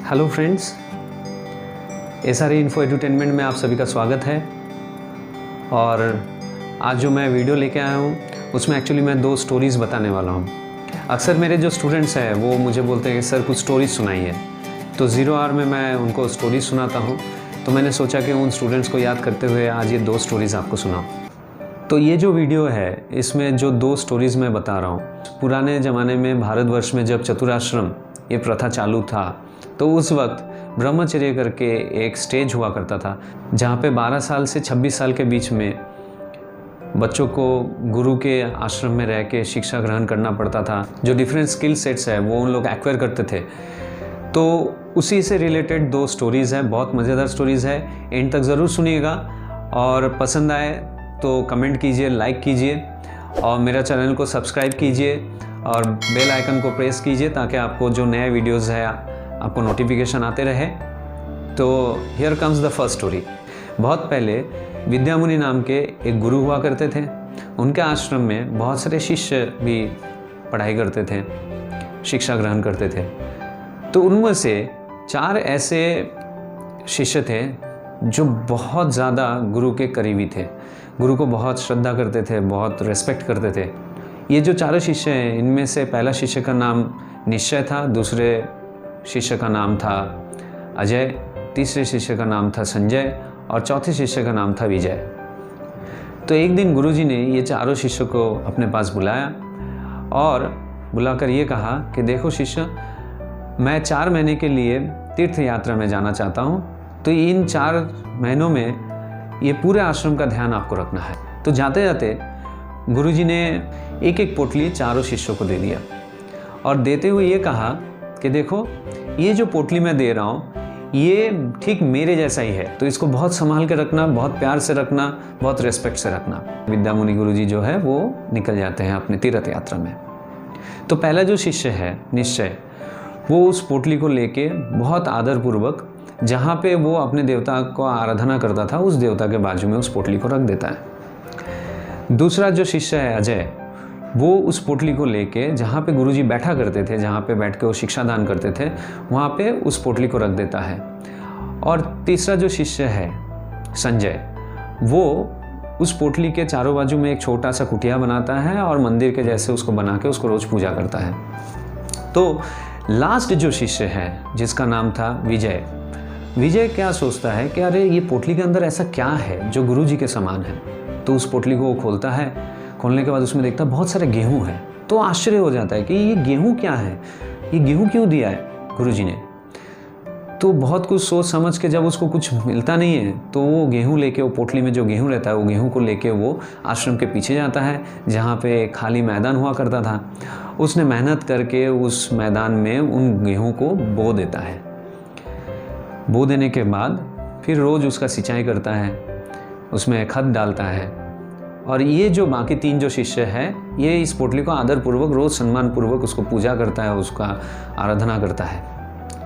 Hello friends, SRA info edutainment में आप सभी का स्वागत है। और आज जो मैं वीडियो लेके आया हूँ उसमें एक्चुअली मैं 2 स्टोरीज़ बताने वाला हूँ। अक्सर मेरे जो स्टूडेंट्स हैं वो मुझे बोलते हैं कि सर कुछ स्टोरीज़ सुनाइए, तो 0 आवर में मैं उनको स्टोरीज़ सुनाता हूँ। तो मैंने सोचा कि उन स्टूडेंट्स को याद करते हुए आज ये 2 स्टोरीज़ आपको सुनाऊँ। तो ये जो वीडियो है इसमें जो 2 स्टोरीज़ मैं बता रहा हूँ, पुराने ज़माने में भारतवर्ष में जब चतुराश्रम ये प्रथा चालू था तो उस वक्त ब्रह्मचर्य करके एक स्टेज हुआ करता था जहाँ पे 12 साल से 26 साल के बीच में बच्चों को गुरु के आश्रम में रह के शिक्षा ग्रहण करना पड़ता था। जो डिफरेंट स्किल सेट्स है वो उन लोग एक्वायर करते थे। तो उसी से रिलेटेड 2 स्टोरीज़ है, बहुत मज़ेदार स्टोरीज़ है। एंड तक ज़रूर सुनिएगा और पसंद आए तो कमेंट कीजिए, लाइक कीजिए और मेरा चैनल को सब्सक्राइब कीजिए और बेल आइकन को प्रेस कीजिए ताकि आपको जो नए वीडियोज़ है आपको नोटिफिकेशन आते रहे। तो here comes the first story. बहुत पहले विद्यामुनि नाम के एक गुरु हुआ करते थे। उनके आश्रम में बहुत सारे शिष्य भी पढ़ाई करते थे, शिक्षा ग्रहण करते थे। तो उनमें से 4 ऐसे शिष्य थे जो बहुत ज़्यादा गुरु के करीबी थे, गुरु को बहुत श्रद्धा करते थे, बहुत रेस्पेक्ट करते थे। ये जो 4 शिष्य हैं इनमें से पहला शिष्य का नाम निश्चय था, दूसरे शिष्य का नाम था अजय, तीसरे शिष्य का नाम था संजय और चौथे शिष्य का नाम था विजय। तो एक दिन गुरुजी ने ये 4 शिष्यों को अपने पास बुलाया और बुलाकर ये कहा कि देखो शिष्य, मैं 4 महीने के लिए तीर्थ यात्रा में जाना चाहता हूँ, तो इन 4 महीनों में ये पूरे आश्रम का ध्यान आपको रखना है। तो जाते जाते गुरुजी ने एक पोटली 4 शिष्यों को दे दिया और देते हुए ये कहा कि देखो ये जो पोटली मैं दे रहा हूँ ये ठीक मेरे जैसा ही है, तो इसको बहुत संभाल के रखना, बहुत प्यार से रखना, बहुत रेस्पेक्ट से रखना। विद्यामुनि गुरुजी जो है वो निकल जाते हैं अपने तीर्थ यात्रा में। तो पहला जो शिष्य है निश्चय, वो उस पोटली को लेके बहुत आदरपूर्वक जहाँ पे वो अपने देवता को आराधना करता था उस देवता के बाजू में उस पोटली को रख देता है। दूसरा जो शिष्य है अजय, वो उस पोटली को लेके जहाँ पे गुरुजी बैठा करते थे, जहाँ पे बैठ के वो शिक्षा दान करते थे, वहाँ पे उस पोटली को रख देता है। और तीसरा जो शिष्य है संजय, वो उस पोटली के चारों बाजू में एक छोटा सा कुटिया बनाता है और मंदिर के जैसे उसको बना के उसको रोज़ पूजा करता है। तो लास्ट जो शिष्य है जिसका नाम था विजय, विजय क्या सोचता है कि अरे ये पोटली के अंदर ऐसा क्या है जो गुरुजी के समान है। तो उस पोटली को वो खोलता है। खोलने के बाद उसमें देखता बहुत सारे गेहूं है। तो आश्चर्य हो जाता है कि ये गेहूं क्या है, ये गेहूं क्यों दिया है गुरुजी ने। तो बहुत कुछ सोच समझ के जब उसको कुछ मिलता नहीं है तो वो गेहूं लेके, वो पोटली में जो गेहूं रहता है वो गेहूं को लेके वो आश्रम के पीछे जाता है जहाँ पे खाली मैदान हुआ करता था। उसने मेहनत करके उस मैदान में उन गेहूं को बो देता है। बो देने के बाद फिर रोज़ उसका सिंचाई करता है, उसमें खत डालता है। और ये जो बाकी 3 जो शिष्य है ये इस पोटली को आदरपूर्वक रोज़ सम्मानपूर्वक उसको पूजा करता है, उसका आराधना करता है।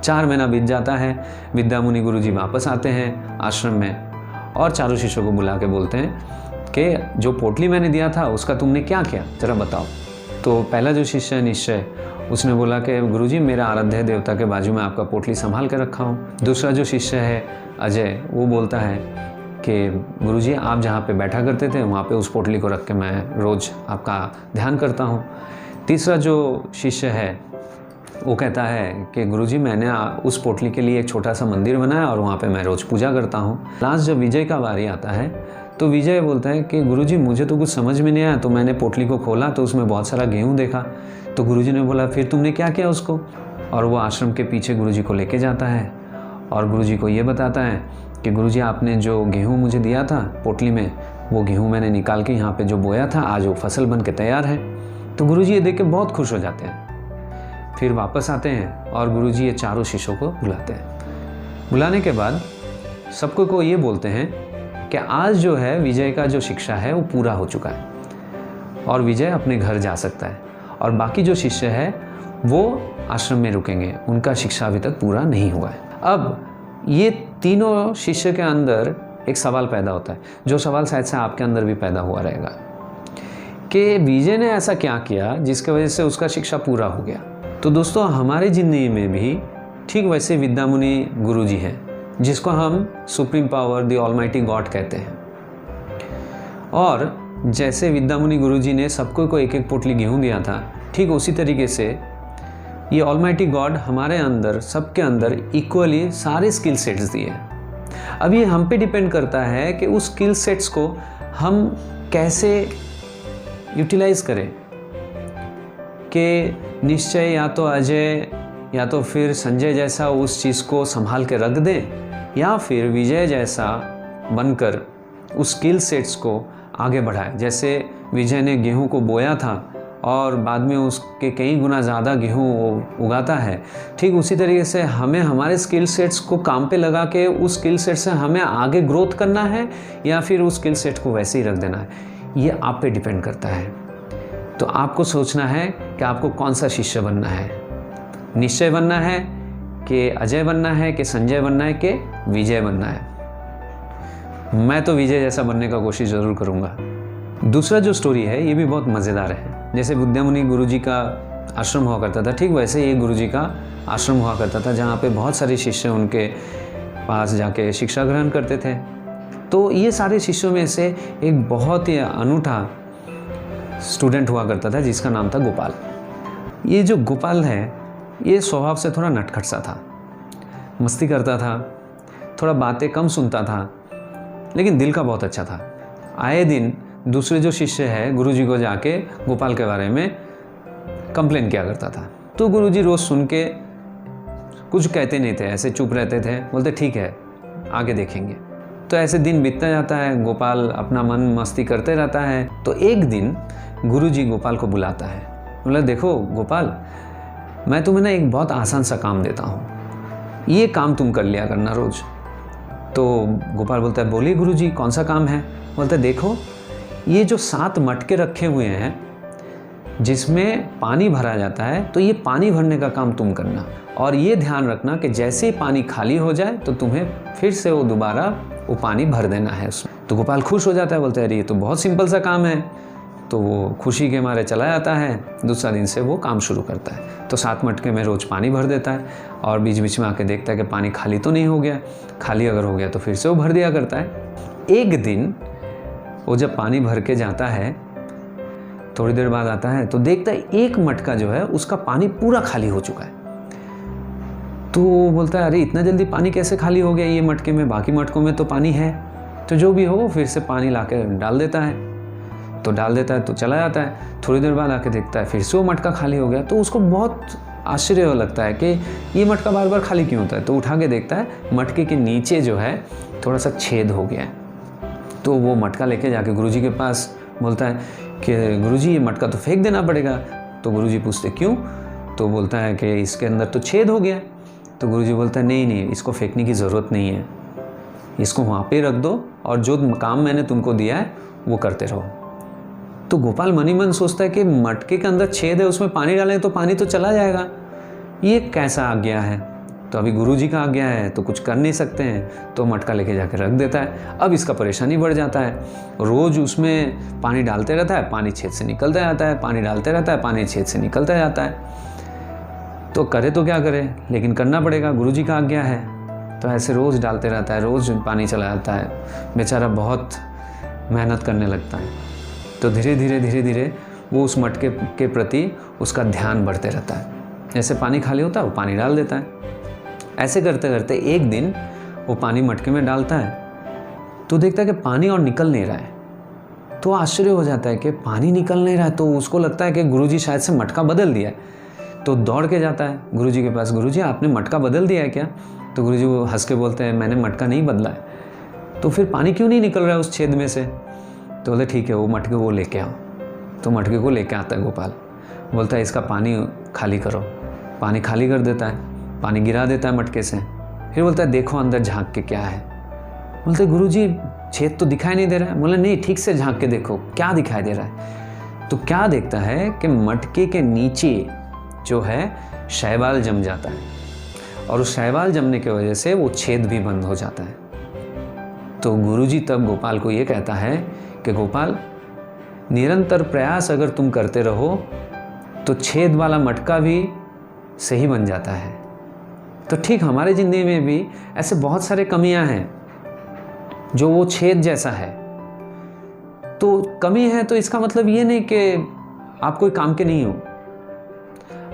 4 महीना बीत जाता है। विद्यामुनि गुरुजी वापस आते हैं आश्रम में और 4 शिष्यों को बुला के बोलते हैं कि जो पोटली मैंने दिया था उसका तुमने क्या किया, ज़रा बताओ। तो पहला जो शिष्य है निश्चय, उसने बोला कि गुरुजी मेरा आराध्य देवता के बाजू में आपका पोटली संभाल के रखा हूँ। दूसरा जो शिष्य है अजय, वो बोलता है कि गुरुजी आप जहाँ पे बैठा करते थे वहाँ पे उस पोटली को रख के मैं रोज़ आपका ध्यान करता हूँ। तीसरा जो शिष्य है वो कहता है कि गुरुजी मैंने उस पोटली के लिए एक छोटा सा मंदिर बनाया और वहाँ पे मैं रोज़ पूजा करता हूँ। लास्ट जब विजय का बारी आता है तो विजय बोलता है कि गुरुजी मुझे तो कुछ समझ में नहीं आया, तो मैंने पोटली को खोला तो उसमें बहुत सारा गेहूँ देखा। तो गुरुजी ने बोला फिर तुमने क्या किया उसको। और वो आश्रम के पीछे गुरुजी को लेके जाता है और गुरुजी को ये बताता है कि गुरुजी आपने जो गेहूं मुझे दिया था पोटली में, वो गेहूं मैंने निकाल के यहाँ पे जो बोया था आज वो फसल बन के तैयार है। तो गुरुजी ये देख के बहुत खुश हो जाते हैं। फिर वापस आते हैं और गुरुजी ये 4 शिष्यों को बुलाते हैं। बुलाने के बाद सबको को ये बोलते हैं कि आज जो है विजय का जो शिक्षा है वो पूरा हो चुका है और विजय अपने घर जा सकता है और बाकी जो शिष्य है वो आश्रम में रुकेंगे, उनका शिक्षा अभी तक पूरा नहीं हुआ है। अब ये तीनों शिष्य के अंदर एक सवाल पैदा होता है, जो सवाल शायद से आपके अंदर भी पैदा हुआ रहेगा कि विजय ने ऐसा क्या किया जिसकी वजह से उसका शिक्षा पूरा हो गया। तो दोस्तों हमारी ज़िंदगी में भी ठीक वैसे विद्यामुनि गुरुजी हैं, जिसको हम supreme power the almighty God कहते हैं। और जैसे विद्यामुनि गुरुजी ने सबको को एक एक पोटली गेहूँ दिया था, ठीक उसी तरीके से ये ऑलमाइटी गॉड हमारे अंदर, सबके अंदर इक्वली सारे स्किल सेट्स दिए। अब ये हम पे डिपेंड करता है कि उस स्किल सेट्स को हम कैसे यूटिलाइज करें, कि निश्चय या तो अजय या तो फिर संजय जैसा उस चीज़ को संभाल के रख दें, या फिर विजय जैसा बनकर उस स्किल सेट्स को आगे बढ़ाएं। जैसे विजय ने गेहूं को बोया था और बाद में उसके कई गुना ज़्यादा गेहूं वो उगाता है, ठीक उसी तरीके से हमें हमारे स्किल सेट्स को काम पे लगा के उस स्किल सेट से हमें आगे ग्रोथ करना है, या फिर उस स्किल सेट को वैसे ही रख देना है। ये आप पे डिपेंड करता है। तो आपको सोचना है कि आपको कौन सा शिष्य बनना है, निश्चय बनना है कि अजय बनना है, कि संजय बनना है, कि विजय बनना है। मैं तो विजय जैसा बनने का कोशिश ज़रूर करूँगा। दूसरा जो स्टोरी है ये भी बहुत मज़ेदार है। जैसे विद्यामुनि गुरुजी का आश्रम हुआ करता था, ठीक वैसे ये गुरुजी का आश्रम हुआ करता था, जहाँ पे बहुत सारे शिष्य उनके पास जाके शिक्षा ग्रहण करते थे। तो ये सारे शिष्यों में से एक बहुत ही अनूठा स्टूडेंट हुआ करता था, जिसका नाम था गोपाल। ये जो गोपाल है, ये स्वभाव से थोड़ा नटखट सा था, मस्ती करता था, थोड़ा बातें कम सुनता था, लेकिन दिल का बहुत अच्छा था। आए दिन दूसरे जो शिष्य है गुरुजी को जाके गोपाल के बारे में कंप्लेन किया करता था। तो गुरुजी रोज़ सुन के कुछ कहते नहीं थे, ऐसे चुप रहते थे, बोलते ठीक है आगे देखेंगे। तो ऐसे दिन बीतता जाता है, गोपाल अपना मन मस्ती करते रहता है। तो एक दिन गुरुजी गोपाल को बुलाता है, बोला देखो गोपाल, मैं तुम्हें ना एक बहुत आसान सा काम देता हूँ, ये काम तुम कर लिया करना रोज़। तो गोपाल बोलता है बोलिए गुरुजी कौन सा काम है। बोलता है देखो ये जो 7 मटके रखे हुए हैं जिसमें पानी भरा जाता है, तो ये पानी भरने का काम तुम करना, और ये ध्यान रखना कि जैसे ही पानी खाली हो जाए तो तुम्हें फिर से वो दोबारा वो पानी भर देना है उसमें। तो गोपाल खुश हो जाता है, बोलता है अरे ये तो बहुत सिंपल सा काम है। तो वो खुशी के मारे चला जाता है, दूसरा दिन से वो काम शुरू करता है। तो 7 मटके में रोज़ पानी भर देता है, और बीच बीच में आके देखता है कि पानी खाली तो नहीं हो गया, खाली अगर हो गया तो फिर से वो भर दिया करता है। एक दिन वो जब पानी भर के जाता है, थोड़ी देर बाद आता है तो देखता है एक मटका जो है उसका पानी पूरा खाली हो चुका है। तो वो बोलता है अरे इतना जल्दी पानी कैसे खाली हो गया ये मटके में, बाकी मटकों में तो पानी है। तो जो भी हो वो फिर से पानी लाके डाल देता है। तो डाल देता है तो चला जाता है। थोड़ी देर बाद आके देखता है फिर से वो मटका खाली हो गया। तो उसको बहुत आश्चर्य लगता है कि ये मटका बार बार खाली क्यों होता है। तो उठा के देखता है मटके के नीचे जो है थोड़ा सा छेद हो गया है। तो वो मटका लेके जाके गुरुजी के पास बोलता है कि गुरुजी ये मटका तो फेंक देना पड़ेगा। तो गुरुजी पूछते क्यों। तो बोलता है कि इसके अंदर तो छेद हो गया। तो गुरुजी बोलता है नहीं नहीं, इसको फेंकने की ज़रूरत नहीं है, इसको वहाँ पे रख दो और जो काम मैंने तुमको दिया है वो करते रहो। तो गोपाल मनी मन सोचता है कि मटके के अंदर छेद है, उसमें पानी डालें तो पानी तो चला जाएगा, ये कैसा आज्ञा है। तो अभी गुरुजी का आज्ञा है तो कुछ कर नहीं सकते हैं। तो मटका लेके जाकर रख देता है। अब इसका परेशानी बढ़ जाता है, रोज़ उसमें पानी डालते रहता है, पानी छेद से निकलता जाता है, पानी डालते रहता है, पानी छेद से निकलता जाता है। तो करे तो क्या करे, लेकिन करना पड़ेगा, गुरुजी का आज्ञा है। तो ऐसे रोज़ डालते रहता है, रोज़ पानी चला जाता है। बेचारा बहुत मेहनत करने लगता है। तो धीरे धीरे वो उस मटके के प्रति उसका ध्यान बढ़ते रहता है। जैसे पानी खाली होता है वो पानी डाल देता है। ऐसे करते करते एक दिन वो पानी मटके में डालता है तो देखता है कि पानी और निकल नहीं रहा है। तो आश्चर्य हो जाता है कि पानी निकल नहीं रहा है। तो उसको लगता है कि गुरुजी शायद से मटका बदल दिया है। तो दौड़ के जाता है गुरुजी के पास, गुरुजी आपने मटका बदल दिया है क्या। तो गुरुजी वो हंस के बोलते हैं मैंने मटका नहीं बदला है। तो फिर पानी क्यों नहीं निकल रहा है उस छेद में से। तो बोले ठीक है वो मटके को लेके आओ। तो मटके को लेके आता है गोपाल, बोलता है इसका पानी खाली करो। पानी खाली कर देता है, पानी गिरा देता है मटके से। फिर बोलता है देखो अंदर झांक के क्या है। बोलते गुरुजी छेद तो दिखाई नहीं दे रहा है। बोले नहीं ठीक से झांक के देखो क्या दिखाई दे रहा है। तो क्या देखता है कि मटके के नीचे जो है शैवाल जम जाता है, और उस शैवाल जमने की वजह से वो छेद भी बंद हो जाता है। तो गुरुजी तब गोपाल को ये कहता है कि गोपाल निरंतर प्रयास अगर तुम करते रहो तो छेद वाला मटका भी सही बन जाता है। तो ठीक हमारे ज़िंदगी में भी ऐसे बहुत सारे कमियां हैं जो वो छेद जैसा है। तो कमी है तो इसका मतलब ये नहीं कि आप कोई काम के नहीं हो।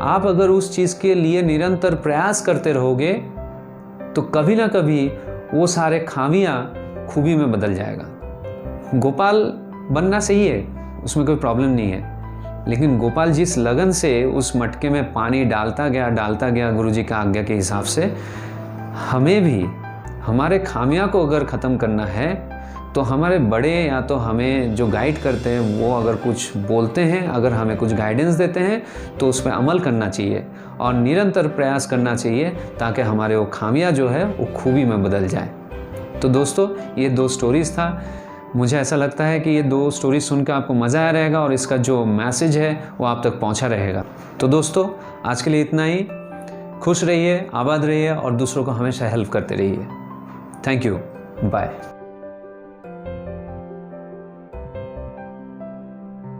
आप अगर उस चीज़ के लिए निरंतर प्रयास करते रहोगे तो कभी ना कभी वो सारे खामियां खूबी में बदल जाएगा। गोपाल बनना सही है, उसमें कोई प्रॉब्लम नहीं है, लेकिन गोपाल जिस लगन से उस मटके में पानी डालता गया गुरुजी का आज्ञा के हिसाब से, हमें भी हमारे खामियां को अगर ख़त्म करना है तो हमारे बड़े या तो हमें जो गाइड करते हैं वो अगर कुछ बोलते हैं, अगर हमें कुछ गाइडेंस देते हैं तो उस पर अमल करना चाहिए और निरंतर प्रयास करना चाहिए ताकि हमारे वो खामियां जो है वो खूबी में बदल जाए। तो दोस्तों ये 2 स्टोरीज़ था। मुझे ऐसा लगता है कि ये 2 स्टोरी सुनकर आपको मज़ा आया रहेगा और इसका जो मैसेज है वो आप तक पहुंचा रहेगा। तो दोस्तों आज के लिए इतना ही। खुश रहिए, आबाद रहिए और दूसरों को हमेशा हेल्प करते रहिए। Thank you, bye.